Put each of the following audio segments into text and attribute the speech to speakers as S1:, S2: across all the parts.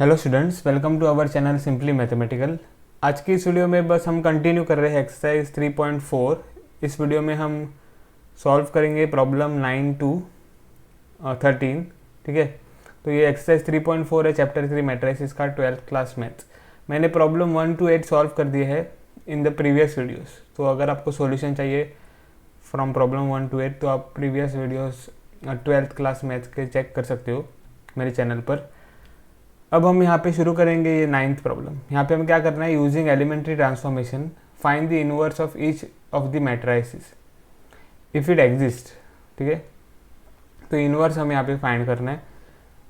S1: Hello students, welcome to our channel simply mathematical. आज की इस वीडियो में बस हम कंटिन्यू कर रहे हैं एक्सरसाइज 3.4। इस वीडियो में हम सॉल्व करेंगे प्रॉब्लम 9 to 13। ठीक है, तो ये एक्सरसाइज 3.4 है, चैप्टर 3 मैट्रिसेस का 12th क्लास मैथ्स। मैंने प्रॉब्लम 1 to 8 सॉल्व कर दिए है इन द प्रीवियस वीडियोस। तो अगर आपको सॉल्यूशन चाहिए फ्रॉम प्रॉब्लम 1 to 8 तो आप previous videos 12th class maths के चेक कर सकते हो मेरे चैनल पर। अब हम यहाँ पे शुरू करेंगे ये 9th प्रॉब्लम। यहाँ पे हमें क्या करना है, using elementary transformation find the inverse of each of the matrices if it exist. ठीक है, तो इनवर्स हमें यहाँ पे फाइंड करना है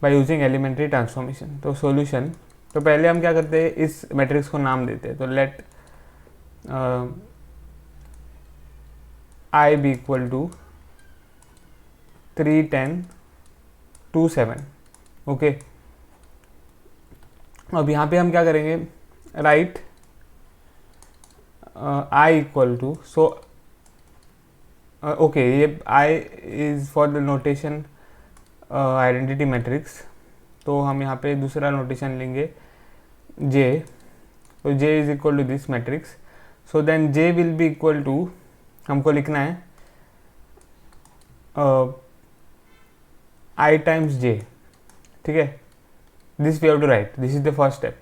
S1: बाय यूजिंग एलिमेंट्री ट्रांसफॉर्मेशन। तो सॉल्यूशन, तो पहले हम क्या करते हैं, इस मैट्रिक्स को नाम देते हैं। तो let I be equal to 3 10 2 7। Okay, अब यहाँ पे हम क्या करेंगे, write I equal to, so okay, ये I is for the notation identity matrix. तो हम यहाँ पे दूसरा नोटेशन लेंगे जे। तो J is equal to this matrix. So then J will be equal to, हमको लिखना है आई टाइम्स जे। ठीक है, this we have to write, this is the first step.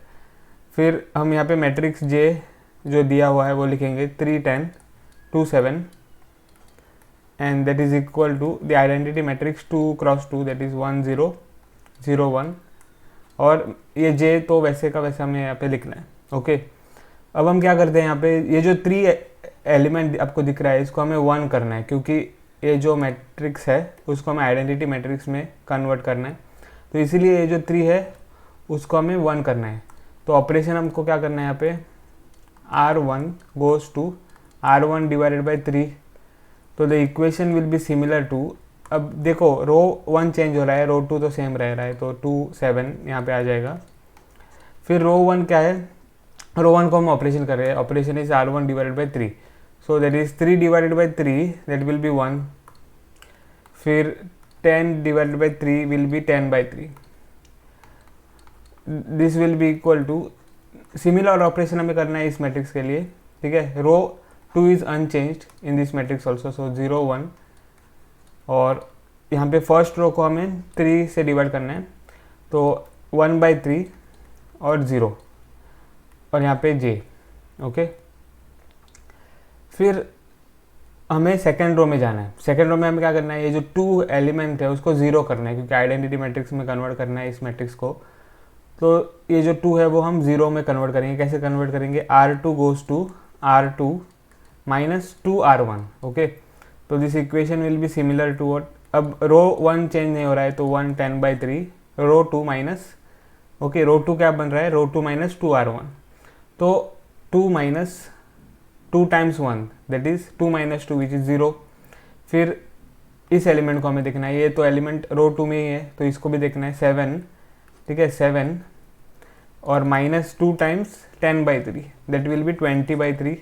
S1: फिर हम यहाँ पे मैट्रिक्स जे जो दिया हुआ है वो लिखेंगे 3 10 2 7 and that is equal to the identity matrix 2 cross 2 that is 1 0 0 1। और ये जे तो वैसे का वैसा हमें यहाँ पे लिखना है। ओके, अब हम क्या करते हैं, यहाँ पे ये जो 3 एलिमेंट आपको दिख रहा है इसको हमें 1 करना है, क्योंकि ये जो मैट्रिक्स है उसको हमें आइडेंटिटी मैट्रिक्स में कन्वर्ट करना है। तो इसीलिए ये जो 3 है उसको हमें 1 करना है। तो ऑपरेशन हमको क्या करना है, यहाँ पे R1 goes to R1 divided by 3। तो the equation will be similar to, अब देखो रो 1 चेंज हो रहा है, रो 2 तो सेम रह रहा है, तो 2 7 यहाँ पे आ जाएगा। फिर रो 1 क्या है, रो 1 को हम ऑपरेशन कर रहे हैं, operation is R1 divided by 3। So that is 3 divided by 3 that will be 1। फिर 10 divided by 3 will be 10 by 3। This will be equal to, similar operation हमें करना है इस मैट्रिक्स के लिए। ठीक है, row 2 is unchanged in this matrix also, so 0 1। और यहाँ पे फर्स्ट रो को हमें 3 से डिवाइड करना है, तो 1 बाई 3 और 0 और यहाँ पे j। ओके, फिर हमें सेकेंड रो में जाना है। सेकेंड रो में हमें क्या करना है, ये जो 2 एलिमेंट है उसको 0 करना है, क्योंकि आइडेंटिटी मैट्रिक्स में कन्वर्ट करना है इस मैट्रिक्स को। तो ये जो 2 है वो हम 0 में कन्वर्ट करेंगे। कैसे कन्वर्ट करेंगे, R2 goes to R2 minus 2R1। Okay, तो this equation will be similar to what, अब रो 1 चेंज नहीं हो रहा है तो 1 10 by 3, row 2 minus, okay row 2 क्या बन रहा है, रो 2 माइनस 2R1। तो 2 minus 2 times 1 that is 2 minus 2 which is 0। फिर इस एलिमेंट को हमें देखना है, ये तो एलिमेंट रो 2 में ही है तो इसको भी देखना है 7। ठीक है, 7 और minus 2 times 10 by 3 that will be 20 by 3।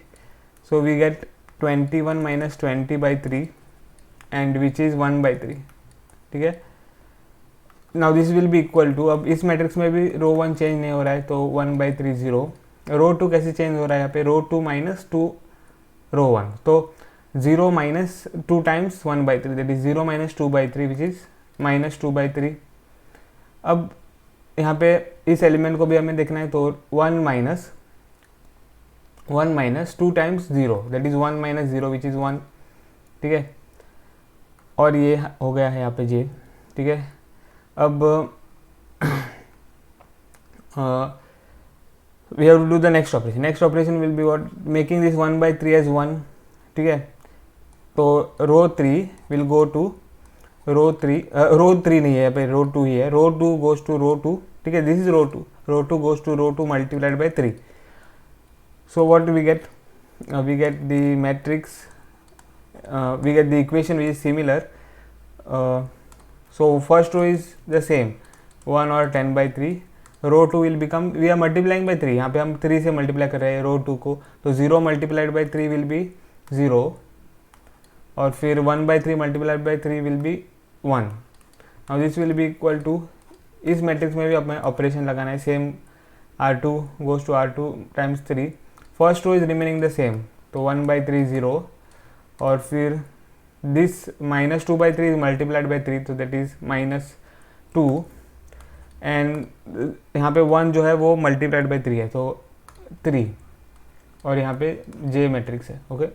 S1: So we get 21 minus 20 by 3 and which is 1 by 3। ठीक है, now this will be equal to, अब इस मैट्रिक्स में भी रो 1 चेंज नहीं हो रहा है तो 1 बाई 3 0। रो 2 कैसे चेंज हो रहा है, यहाँ पे रो 2 माइनस 2 रो 1, तो 0 minus 2 times 1 by 3 that is 0 minus 2 by 3 which is minus 2 by 3। अब यहाँ पे इस एलिमेंट को भी हमें देखना है, तो 1 minus 2 times 0 that is 1 minus 0 which is 1। ठीक है, और ये हो गया है यहाँ पे जे। ठीक है, अब we have to do the next operation. Next operation will be what, making this 1 by 3 as 1। ठीक है, तो रो 3 विल गो टू रो 3, रो 3 नहीं है यहाँ पे, रो 2 ही है, रो 2 गोज टू रो 2। ठीक है, this is row 2 goes to row 2 multiplied by 3। So what we get, we get the matrix, we get the equation which is similar. So first row is the same, 1 और 10 by 3. Row 2 will become, we are multiplying by 3, यहाँ पे हम 3 से multiply कर रहे हैं रो 2 को, तो 0 मल्टीप्लाइड बाई 3 विल बी 0 और फिर 1 by 3 multiplied by 3 will be 1. Now this will be equal to इस मैट्रिक्स में भी हमें ऑपरेशन लगाना है same, R2 goes to R2 times 3, first row is remaining the same, तो 1/3 0, और फिर दिस -2/3 इज मल्टीप्लाइड बाई 3, तो दैट इज -2, एंड यहाँ पे 1 जो है वो मल्टीप्लाइड बाई 3 है, तो 3, और यहाँ पे J मैट्रिक्स है। ओके,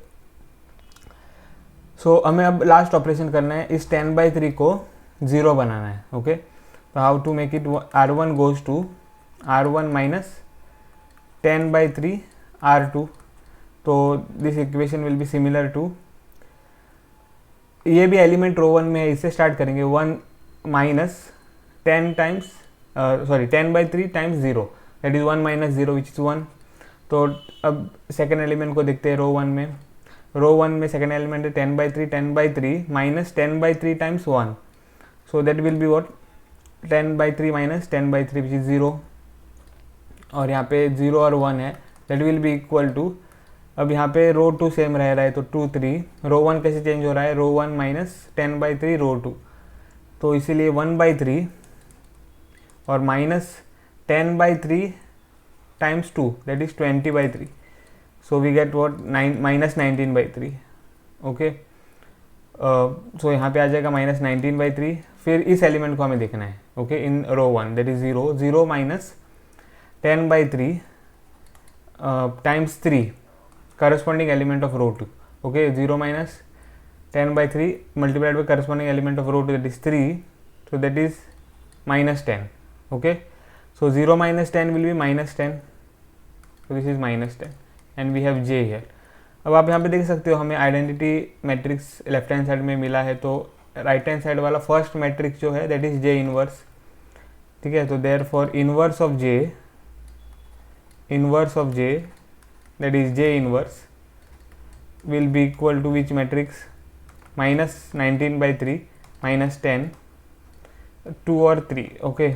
S1: सो हमें अब लास्ट ऑपरेशन करना है, इस 10/3 को 0 बनाना है। ओके, तो how to make it, R1 goes to R1 minus 10/3 R2, तो this equation will be similar to, ये भी एलिमेंट रो 1 में है, इससे स्टार्ट करेंगे, 1 minus 10 times 10/3 times 0, that is 1 minus 0 which is 1। तो अब सेकेंड एलिमेंट को देखते हैं रो 1 में, रो 1 में सेकेंड एलिमेंट है 10/3 minus 10/3 times 1, so that will be what 10/3 minus 10/3 which is 0, और यहाँ पे 0 और 1 है, that will be equal to, अब यहाँ पे रो 2 सेम रह रहा है तो 2 3, रो 1 कैसे चेंज हो रहा है, रो 1 माइनस 10/3 रो 2, तो इसीलिए 1/3 और minus 10/3 times 2 that is 20/3, so we get what minus 19/3। Okay, so यहाँ पे आ जाएगा माइनस 19/3, फिर इस एलिमेंट को हमें देखना है। Okay, in row 1 that is 0 minus 10/3 times 3, corresponding element of row 2. Okay, 0 minus 10/3 multiplied by corresponding element of row 2, that is 3, so that is minus 10. Okay, so 0 minus 10 will be minus 10, so this is minus 10 and we have J here. अब आप यहाँ पे देख सकते हो हमें identity matrix left hand side में मिला है, तो राइट हैंड साइड वाला फर्स्ट मैट्रिक्स जो है दैट इज J इनवर्स। ठीक है, तो therefore inverse of J that is J inverse will be equal to which matrix, minus 19/3 minus 10, 2 or 3. Okay,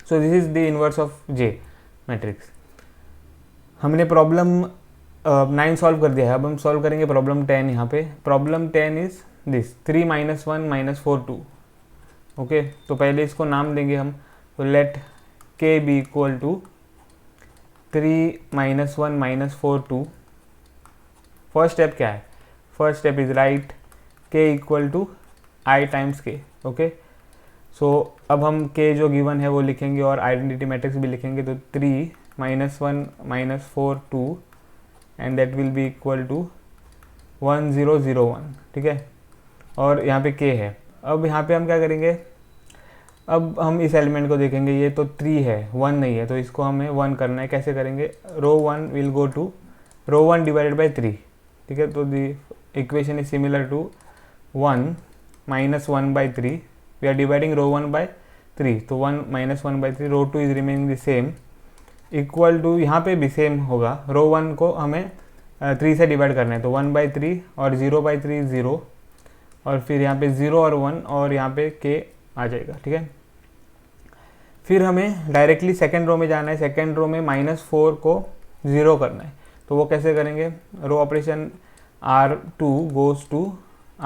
S1: so this is the inverse of J matrix. हमने problem 9 solve कर दिया है, अब हम solve करेंगे प्रॉब्लम 10। यहाँ पे problem 10 is this 3 - 1 - 4 2। Okay, तो पहले इसको नाम देंगे हम, तो let K be equal to 3 - 1 - 4 2। First step क्या है, first step is write K equal to I times K। Okay, so अब हम K जो गिवन है वो लिखेंगे और आइडेंटिटी मैट्रिक्स भी लिखेंगे, तो 3 - 1 - 4 2 and that will be equal to 1 0 0 1। ठीक है, और यहाँ पे K है। अब यहाँ पे हम क्या करेंगे, अब हम इस एलिमेंट को देखेंगे, ये तो 3 है 1 नहीं है, तो इसको हमें 1 करना है। कैसे करेंगे, row 1 will go to row 1 divided by 3। ठीक है, तो the equation is similar to 1 - 1/3, we are dividing row 1 by 3, तो 1 - 1/3, row 2 is remaining the same, equal to यहाँ पे भी सेम होगा, रो 1 को हमें 3 से डिवाइड करना है, तो 1/3 और 0/3 0, और फिर यहाँ पे 0 और 1 और यहाँ पे K आ जाएगा। ठीक है, फिर हमें डायरेक्टली सेकेंड रो में जाना है, सेकेंड रो में -4 को 0 करना है, तो वो कैसे करेंगे, row operation R2 goes to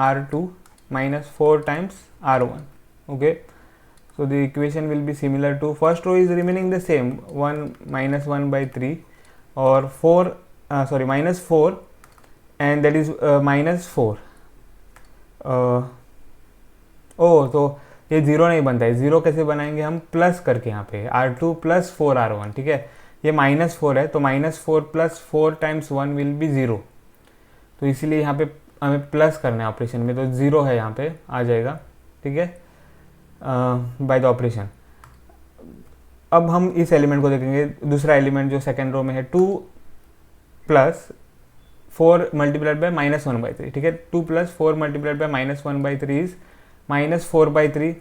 S1: R2 -4 times R1। Okay, so the equation will be similar to, first row is remaining the same, 1 - 1/3 or 4 -4 and that is -4। तो ये 0 नहीं बनता है, 0 कैसे बनाएंगे हम, प्लस करके यहाँ पे R2 + 4 R1। ठीक है, ये -4 है, तो -4 + 4 टाइम्स 1 विल बी 0, तो इसीलिए यहाँ पे हमें प्लस करना है ऑपरेशन में, तो 0 है यहाँ पे आ जाएगा। ठीक है, बाय द ऑपरेशन। अब हम इस एलिमेंट को देखेंगे, दूसरा एलिमेंट जो सेकेंड रो में है, 2 + 4 मल्टीप्लाइड बाय -1/3। ठीक है, 2 + 4 मल्टीप्लाइड बाय -1/3 इज -4/3,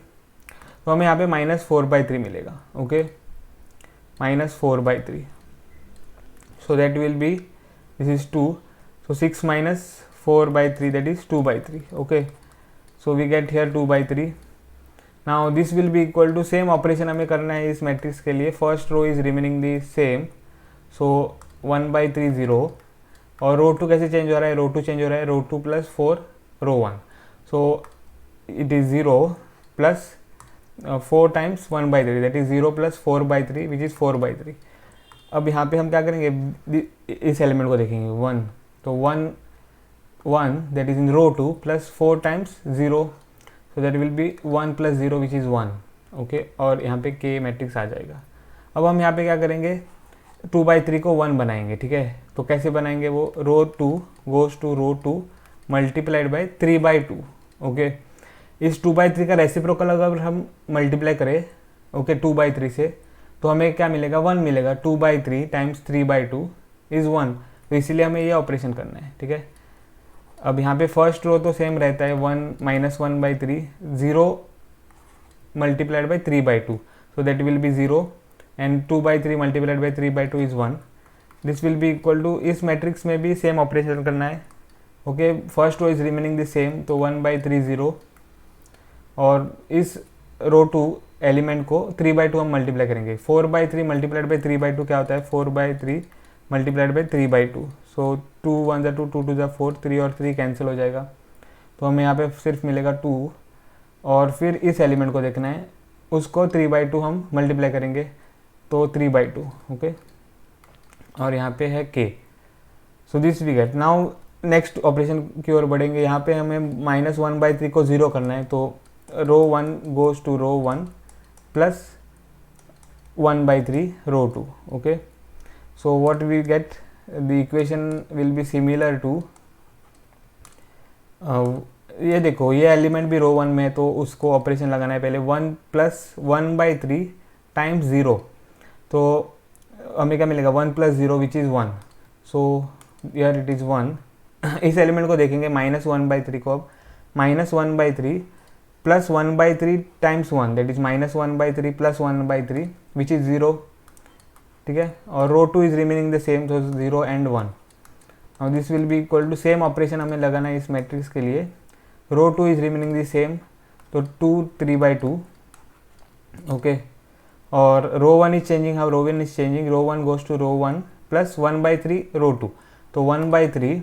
S1: तो हमें यहाँ पे -4/3 मिलेगा। Okay, -4/3, so that will B, this is 2, so 6 - 4/3 that is 2/3। okay, so we get here 2/3। now this will be equal to, same operation हमें करना है इस मैट्रिक्स के लिए, first row is remaining the same, so 1/3 0, और row 2 कैसे change हो रहा है, रो 2 चेंज हो रहा है, row 2 + 4 row 1, so it is 0 + 4 times 1/3 that is 0 plus 4/3 which is 4/3। अब यहाँ पे हम क्या करेंगे, इस एलिमेंट को देखेंगे 1, तो 1 that is in row 2 plus 4 times 0, so that will be 1 plus 0 which is 1। Okay, और यहाँ पे के मैट्रिक्स आ जाएगा। अब हम यहाँ पे क्या करेंगे, 2/3 को 1 बनाएंगे, ठीक है। तो कैसे बनाएंगे वो, row 2 goes to row 2 multiplied by 3/2। Okay, इस 2/3 का रेसिप्रोकल अगर हम मल्टीप्लाई करें ओके 2/3 से, तो हमें क्या मिलेगा, 1 मिलेगा। 2/3 टाइम्स 3/2 इज़ 1, तो इसीलिए हमें ये ऑपरेशन करना है, ठीक है। अब यहाँ पे फर्स्ट रो तो सेम रहता है, 1 minus 1/3, 0 multiplied by 3/2, so that will be 0 and 2/3 multiplied by 3/2 is 1. This will be equal to, इस मैट्रिक्स में भी सेम ऑपरेशन करना है। Okay, first row is remaining the same, तो 1/3 0, और इस रो 2 एलिमेंट को 3/2 हम मल्टीप्लाई करेंगे। 4/3 मल्टीप्लाइड बाई 3/2 क्या होता है, 4/3 मल्टीप्लाइड बाई 3/2, सो 2 1 2 2 2 4, 3 और 3 कैंसिल हो जाएगा, तो हमें यहाँ पे सिर्फ मिलेगा 2। और फिर इस एलिमेंट को देखना है, उसको 3/2 हम मल्टीप्लाई करेंगे, तो 3/2। ओके, और यहाँ पे है k, so this we get. Now next operation की ओर बढ़ेंगे। यहाँ पे हमें -1/3 को 0 करना है, तो row 1 goes to row 1 plus 1/3 row 2। Okay, so what we get, the equation will be similar to, ये देखो ये एलिमेंट भी रो 1 में है, तो उसको ऑपरेशन लगाना है पहले, 1 प्लस 1/3 टाइम्स 0, तो हमें क्या मिलेगा, 1 प्लस 0 विच इज़ 1, सो यार इट इज़ 1। इस एलिमेंट को देखेंगे -1/3 को, अब -1/3 plus 1/3 times 1 that is -1/3 plus 1/3 which is 0, ठीक है। और row 2 is remaining the same, तो 0 एंड 1। और this will be equal to, same operation हमें लगाना है इस मैट्रिक्स के लिए, row 2 is remaining the same, तो 2 3/2। ओके, और row 1 is changing, how row 1 is changing, row 1 goes to row 1 plus 1/3 row 2, तो 1/3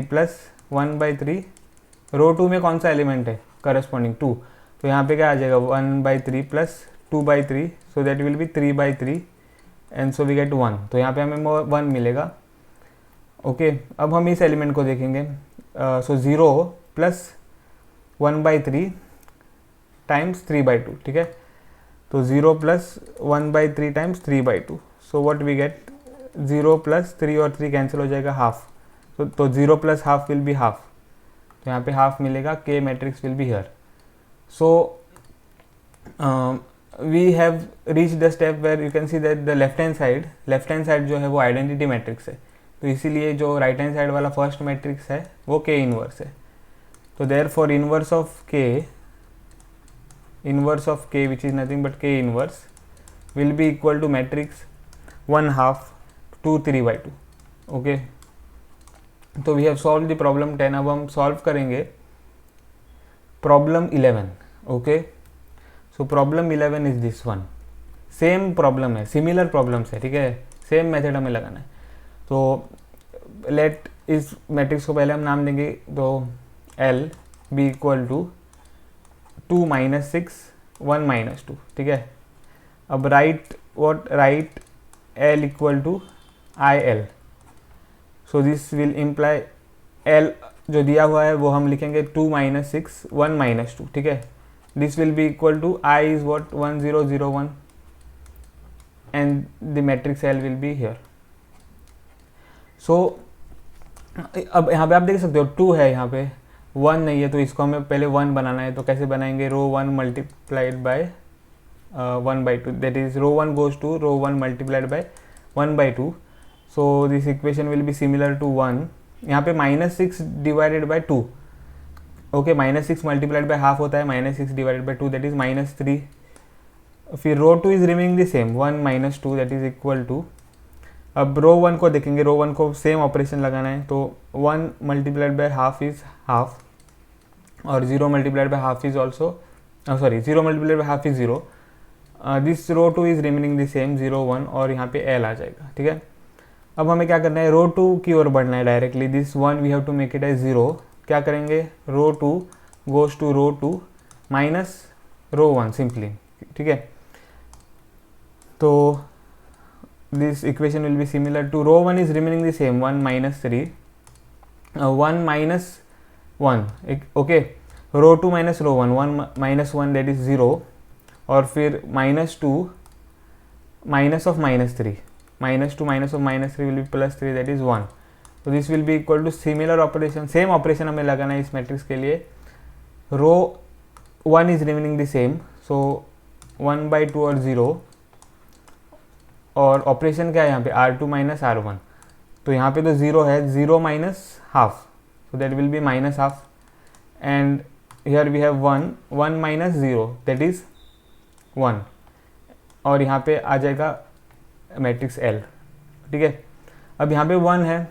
S1: प्लस 1/3 रो 2 में कौन सा एलिमेंट है, करस्पॉन्डिंग 2, तो यहाँ पे क्या आ जाएगा, 1/3 plus 2/3, so that will be 3/3 and so we get 1, तो यहाँ पे हमें 1 मिलेगा। ओके, अब हम इस एलिमेंट को देखेंगे, सो 0 प्लस 1/3 टाइम्स 3/2, ठीक है। तो 0 plus 1/3 times 3/2, so what we get, 0 plus 3 और 3 कैंसिल हो जाएगा, हाफ, तो 0 plus half will be half, तो यहाँ पे हाफ मिलेगा, k matrix will be here. So we have reach the step where you can see that the left hand side जो है वो आइडेंटिटी मैट्रिक्स है, तो इसीलिए जो राइट हैंड साइड वाला फर्स्ट मैट्रिक्स है वो के इनवर्स है। तो therefore inverse of K which is nothing but K inverse will be equal to matrix 1/2 2 3/2। Okay, तो we have solve the problem 10। अब हम सॉल्व करेंगे problem 11। Okay, so problem 11 is this one, same problem है, similar problems है, ठीक है, same method हमें लगाना है। तो लेट इस मैट्रिक्स को पहले हम नाम देंगे, तो L बी इक्वल टू 2 - 6 1 - 2, ठीक है। अब write L equal to IL, so this will imply L जो दिया हुआ है वो हम लिखेंगे 2 - 6 1 - 2, ठीक है। This will be equal to I is what 1 0 0 1 and the matrix L will be here. So अब यहाँ पे आप देख सकते हो 2 है, यहाँ पे 1 नहीं है, तो इसको हमें पहले 1 बनाना है, तो कैसे बनाएंगे, row 1 multiplied by 1/2 that is row 1 goes to row 1 multiplied by 1/2, so this equation will be similar to 1। यहाँ पे -6 divided by 2, okay, -6 multiplied by half होता है, -6 डिवाइडेड बाय 2 दैट इज -3। फिर row 2 is remaining the same, 1 - 2 that is equal to, अब row 1 को देखेंगे, रो 1 को same operation लगाना है, तो 1 multiplied by half is half, और 0 multiplied by half is also, sorry 0 multiplied by half is 0, this row 2 is remaining the same 0 1, और यहाँ पे L आ जाएगा, ठीक है। अब हमें क्या करना है, रो 2 की ओर बढ़ना है directly, this 1 we have to make it as 0, क्या करेंगे, row 2 goes to row 2 minus row 1 simply, ठीक है। तो this equation will be similar to row 1 is remaining the same 1 minus 3 1 minus 1, okay. Row 2 minus row 1 1 minus 1 that is 0, और फिर minus 2 minus of minus 3, minus 2 minus of minus 3 will be plus 3 that is 1। तो this will be equal to similar operation, same operation हमें लगाना है इस matrix के लिए। Row 1 is remaining the same, so 1/2 और 0, और ऑपरेशन क्या है यहाँ पे R2 माइनस R1, तो यहाँ पे तो 0 है, 0 minus half, so that will be minus half, and here we have 1 minus 0 that is 1, और यहाँ पे आ जाएगा मैट्रिक्स L, ठीक है। अब यहाँ पे 1 है,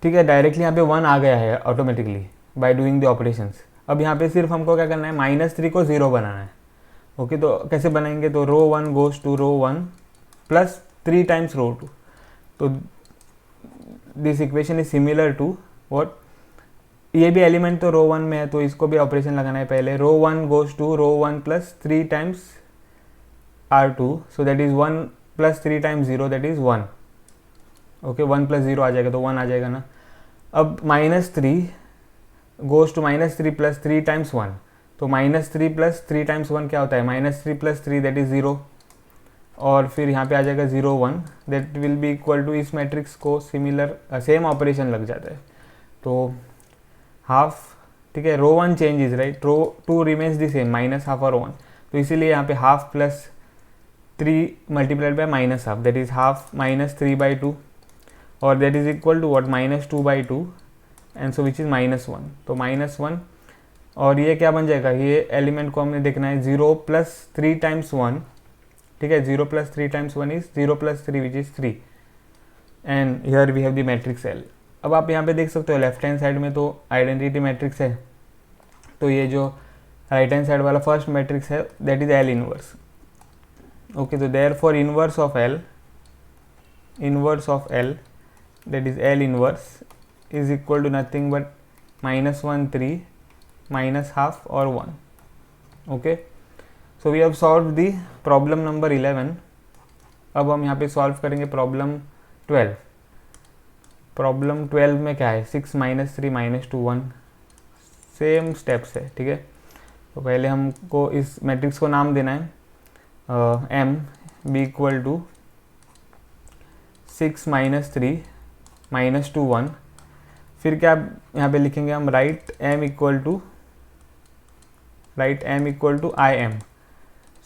S1: ठीक है, डायरेक्टली यहाँ पे 1 आ गया है automatically by doing the operations. अब यहाँ पे सिर्फ हमको क्या करना है, -3 को 0 बनाना है, ओके। तो कैसे बनाएंगे, तो row 1 goes to row 1 plus 3 times row 2, तो this equation is similar to what, ये भी एलिमेंट तो रो 1 में है, तो इसको भी ऑपरेशन लगाना है पहले। Row 1 goes to row 1 plus 3 times R2, so that is 1 plus 3 times 0 that is 1, okay. 1 plus 0 आ जाएगा तो 1 आ जाएगा ना। अब -3 गोज टू -3 प्लस 3 टाइम्स 1, तो -3 प्लस 3 टाइम्स 1 क्या होता है, -3 प्लस 3 दैट इज 0, और फिर यहाँ पे आ जाएगा 0 1 that will be equal to, इस मैट्रिक्स को सिमिलर सेम ऑपरेशन लग जाता है, तो हाफ, ठीक है। Row 1 changes right, row 2 remains the same minus half और 1, तो इसीलिए यहाँ पे half plus 3 multiplied by minus half that is half minus 3/2, और that is equal to what, -2/2, and so which is -1, तो -1, और ये क्या बन जाएगा, ये एलिमेंट को हमने देखना है 0 प्लस 3 टाइम्स 1, ठीक है। 0 plus 3 times 1 is 0 plus 3 which is 3, and here we have the matrix L। अब आप यहाँ पे देख सकते हो लेफ्ट हैंड साइड में तो आइडेंटिटी मैट्रिक्स है, तो ये जो राइट हैंड साइड वाला फर्स्ट मैट्रिक्स है that is L inverse, okay. तो therefore inverse of L that is L inverse is equal to nothing but -1 3 minus half और 1, okay. So we have solve the problem number 11। अब हम यहाँ पे solve करेंगे problem 12। Problem 12 में क्या है, 6 - 3 - 2 1, सेम स्टेप्स है, ठीक है। तो पहले हमको इस मैट्रिक्स को नाम देना है M बी इक्वल टू 6 - 3 - 2 1, फिर क्या यहाँ पे लिखेंगे हम, write M equal to IM।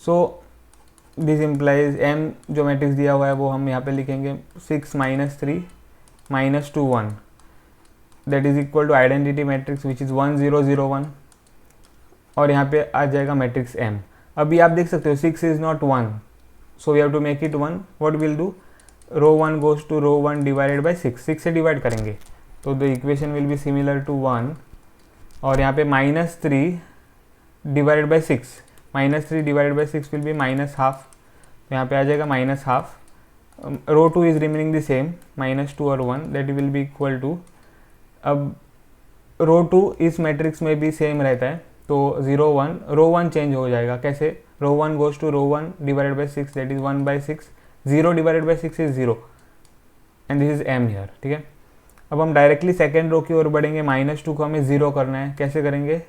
S1: So this implies M जो मैट्रिक्स दिया हुआ है वो हम यहाँ पे लिखेंगे 6 - 3 - 2 1 that is equal to identity matrix which is 1 0 0 1, और यहाँ पे आ जाएगा मैट्रिक्स M। अभी आप देख सकते हो 6 is not 1, so we have to make it 1। What will do, row 1 goes to row 1 divided by 6 से डिवाइड करेंगे, तो the equation will be similar to 1, और यहाँ पे -3 divided by 6, -3 divided by 6 will be minus half, तो यहाँ पे आ जाएगा minus half. Row 2 is remaining the same, -2 और 1 that will be equal to, अब रो 2 इस मैट्रिक्स में भी सेम रहता है, तो 0 1, रो 1 चेंज हो जाएगा, कैसे, row 1 goes to row 1 divided by 6 that is 1/6, 0 divided by 6 is 0, and this is M here, ठीक है। अब हम डायरेक्टली सेकेंड रो की ओर बढ़ेंगे, -2 को हमें 0 करना है, कैसे करेंगे,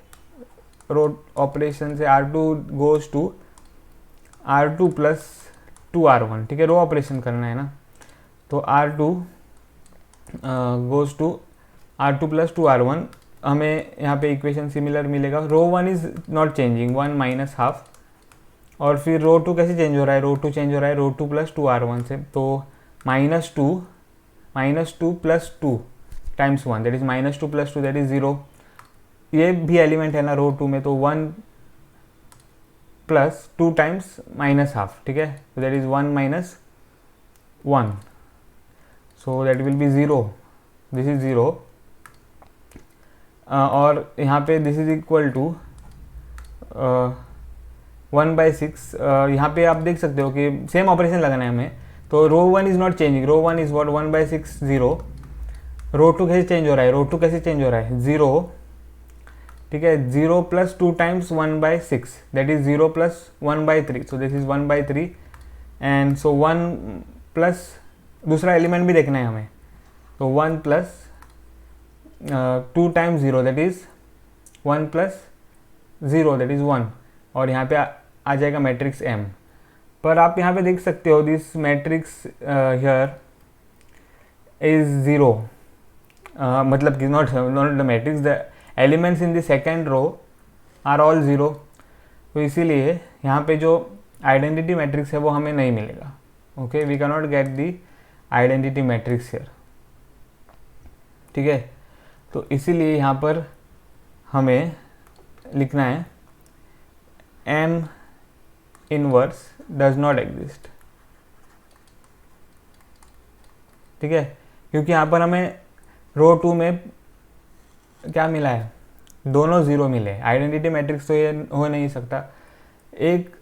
S1: रो ऑपरेशन से R2 goes to R2 plus 2R1, ठीक है, रो ऑपरेशन करना है ना, तो R2 goes to R2 plus 2R1, हमें यहाँ पे इक्वेशन सिमिलर मिलेगा। रो 1 is not changing, 1 minus half, और फिर रो 2 कैसे चेंज हो रहा है, रो 2 चेंज हो रहा है रो 2 प्लस 2R1 से, तो -2 plus 2 times 1 that is -2 plus 2 that is 0, ये भी एलिमेंट है ना रो 2 में, तो 1 प्लस 2 टाइम्स माइनस हाफ, ठीक है, तो that is 1 minus 1, so that will B 0, this is 0, और यहाँ पे दिस इज इक्वल टू 1/6। यहाँ पे आप देख सकते हो कि सेम ऑपरेशन लगाना है हमें, तो row 1 is not changing, row 1 is what 1/6 0, row 2 कैसे चेंज हो रहा है, रो 2 कैसे चेंज हो रहा है 0, ठीक है, 0 plus 2 times 1/6 that is 0 plus 1/3, so this is 1/3 and so 1 plus दूसरा एलिमेंट भी देखना है हमें, तो 1 plus 2 times 0 that is 1 plus 0 that is 1, और यहाँ पे आ जाएगा मैट्रिक्स M। पर आप यहाँ पे देख सकते हो दिस मैट्रिक्स हियर इज 0, मतलब कि not the matrix, the elements in the second row are all 0, तो इसीलिए यहाँ पे जो आइडेंटिटी मैट्रिक्स है वो हमें नहीं मिलेगा। Okay, we can not get the identity matrix here, ठीक है। तो इसीलिए यहाँ पर हमें लिखना है M inverse does not exist, ठीक है, क्योंकि यहाँ पर हमें रो 2 में क्या मिला है, दोनों 0 मिले। आइडेंटिटी मैट्रिक्स तो ये हो नहीं सकता, एक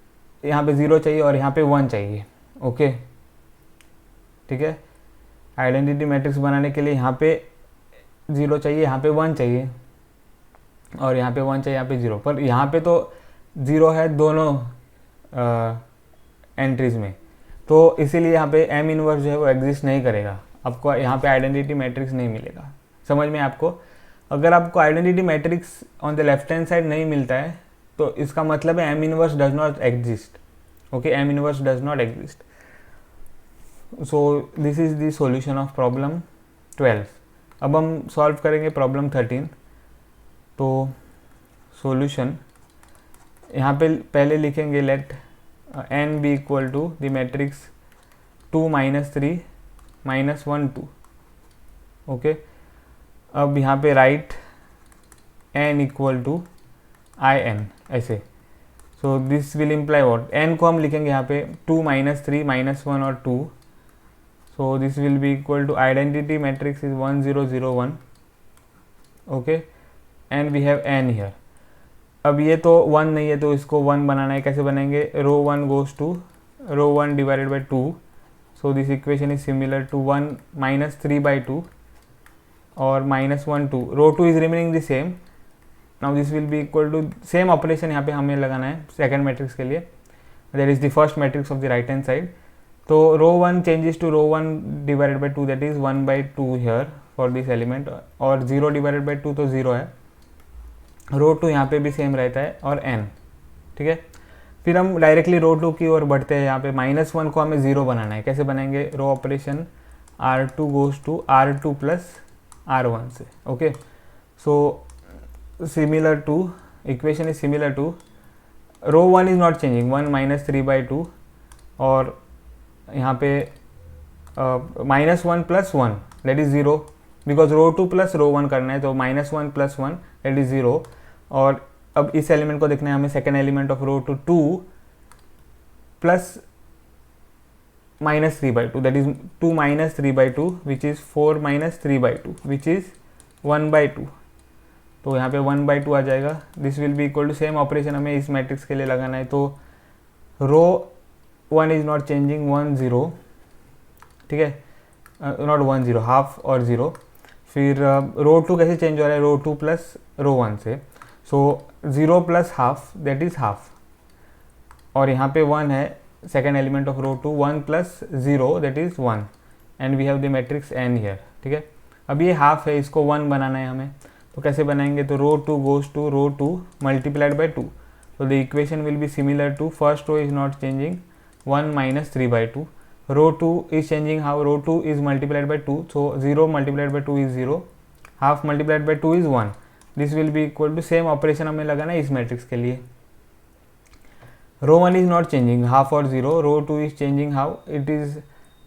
S1: यहाँ पे 0 चाहिए और यहाँ पे 1 चाहिए। ओके, ठीक है, आइडेंटिटी मैट्रिक्स बनाने के लिए यहाँ पे 0 चाहिए, यहाँ पे 1 चाहिए, और यहाँ पे 1 चाहिए, यहाँ पे 0, पर यहाँ पे तो 0 है दोनों एंट्रीज में, तो इसीलिए यहाँ पे M इनवर्स जो है वो एग्जिस्ट नहीं करेगा, आपको यहाँ पे आइडेंटिटी मैट्रिक्स नहीं मिलेगा। समझ में आपको? अगर आपको identity matrix on the left hand side नहीं मिलता है तो इसका मतलब है M inverse does not exist. Okay, M inverse does not exist. So this is the solution of problem 12। अब हम सॉल्व करेंगे प्रॉब्लम 13। तो सॉल्यूशन यहाँ पे पहले लिखेंगे let n be equal to the matrix 2 -3 -1 2। Okay, अब यहाँ पे write n equal to in ऐसे। So this will imply what, n को हम लिखेंगे यहाँ पे 2 -3 -1 और 2, so this will be equal to identity matrix is 1 0 0 1। Okay, and we have n here. अब ये तो 1 नहीं है तो इसको 1 बनाना है, कैसे बनाएंगे, row 1 goes to row 1 divided by 2, so this equation is similar to 1 -3/2 और -1 2, row 2 is remaining the same. Now this will be equal to same operation यहाँ पे हमें लगाना है सेकंड मैट्रिक्स के लिए, that is the first matrix of the right hand side. तो row 1 changes to row 1 divided by 2 that is 1/2 here for this element, और 0 divided by 2 तो 0 है, रो 2 यहाँ पे भी सेम रहता है और n, ठीक है। फिर हम डायरेक्टली रो 2 की ओर बढ़ते हैं। यहाँ पे -1 को हमें 0 बनाना है, कैसे बनाएंगे, row operation R2 goes to R2 plus R1 से। Okay, so similar to equation is similar to row 1 is not changing, 1 -3/2, और यहाँ पे -1 + 1 that is 0, because row 2 plus row 1 करना है, तो -1 + 1 दैट इज 0। और अब इस एलिमेंट को देखना है हमें, second element of row 2 plus -3/2 that is 2 -3/2 which is 4 -3/2 which is 1/2, तो यहाँ पे 1/2 आ जाएगा। This will be equal to same operation हमें इस मैट्रिक्स के लिए लगाना है, तो रो 1 इज नॉट चेंजिंग 1 0, ठीक है, नॉट 1 0 हाफ और 0। फिर रो 2 कैसे चेंज हो रहा है, रो 2 प्लस रो 1 से, so 0 plus half that is half, और यहाँ पे 1 है second element of row 2, 1 plus 0 that is 1, and we have the matrix n here, ठीक है। अब ये हाफ है, इसको 1 बनाना है हमें, तो कैसे बनाएंगे, तो row 2 goes to row 2 multiplied by 2, so the equation will be similar to first row is not changing 1 -3/2, row 2 is changing how, row 2 is multiplied by 2, so 0 multiplied by 2 is 0, half multiplied by 2 is 1, this will be equal to same operation हमें लगाना है इस matrix के लिए। row 1 is not changing half और 0, row 2 is changing how, it is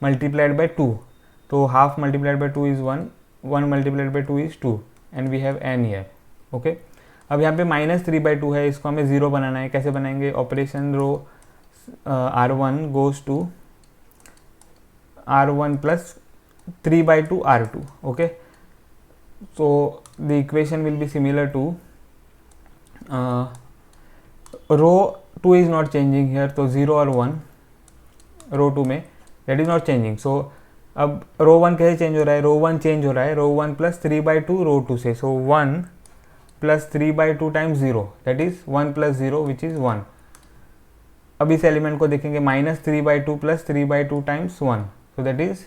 S1: multiplied by 2, तो half multiplied by 2 is 1, 1 multiplied by 2 is 2, and we have n here। okay, अब यहाँ पे -3/2 है, इसको हमें 0 बनाना है, कैसे बनाएंगे, operation row R1 goes to R1 plus 3/2 R2। Okay, so the equation will be similar to row 2 is not changing here, तो 0 और 1 रो 2 में that is not changing, so अब रो 1 कैसे चेंज हो रहा है, रो 1 चेंज हो रहा है रो 1 प्लस 3/2 रो 2 से, so 1 plus 3/2 times 0, that is 1 plus 0 which is 1. अब इस एलिमेंट को देखेंगे -3/2 plus 3/2 times 1, so that is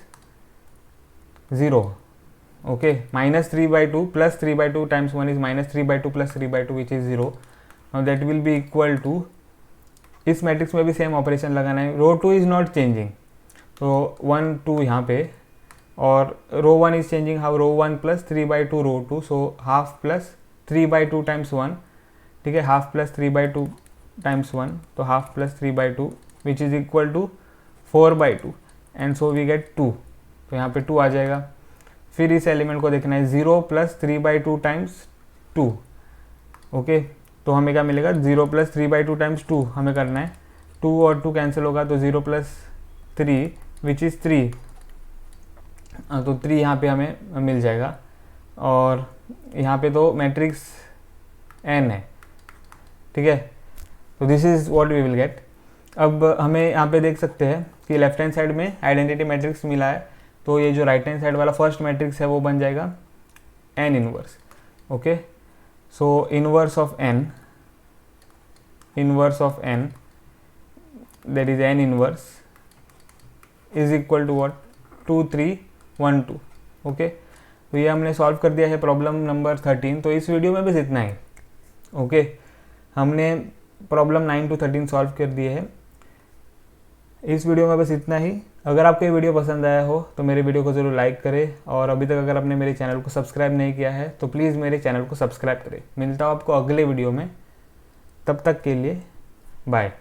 S1: 0. Okay, -3/2 plus 3/2 times 1 is -3/2 plus 3/2 which is 0. Now that will be equal to, इस matrix में भी same operation लगाना है. रो 2 इज नॉट चेंजिंग, तो 1 2 यहाँ पे, और row 1 is changing. How? Row 1 plus 3/2 row 2, so half plus 3/2 times 1. ठीक है, हाफ प्लस 3/2 टाइम्स 1, तो half plus 3/2 which is equal to 4/2, and so we get 2. तो यहाँ पे 2 आ जाएगा. फिर इस एलिमेंट को देखना है 0 प्लस 3/2 टाइम्स 2. ओके, तो हमें क्या मिलेगा? 0 प्लस 3/2 टाइम्स 2 हमें करना है. 2 और 2 कैंसिल होगा, तो 0 प्लस 3 विच इज़ 3. तो 3 यहाँ पे हमें मिल जाएगा. और यहाँ पे तो मैट्रिक्स n है. ठीक है, तो this is what we will get. अब हमें यहाँ पे देख सकते हैं कि लेफ्ट हैंड साइड में आइडेंटिटी मैट्रिक्स मिला है, तो ये जो राइट हैंड साइड वाला फर्स्ट मैट्रिक्स है वो बन जाएगा n inverse. Okay, so inverse of n that is n inverse is equal to what? 2 3 1 2. Okay, तो ये हमने सॉल्व कर दिया है प्रॉब्लम नंबर 13. तो इस वीडियो में बस इतना ही. ओके, हमने प्रॉब्लम 9 to 13 सॉल्व कर दिए हैं. इस वीडियो में बस इतना ही. अगर आपको ये वीडियो पसंद आया हो तो मेरे वीडियो को ज़रूर लाइक करें, और अभी तक अगर आपने मेरे चैनल को सब्सक्राइब नहीं किया है तो प्लीज़ मेरे चैनल को सब्सक्राइब करें. मिलता हूँ आपको अगले वीडियो में, तब तक के लिए बाय.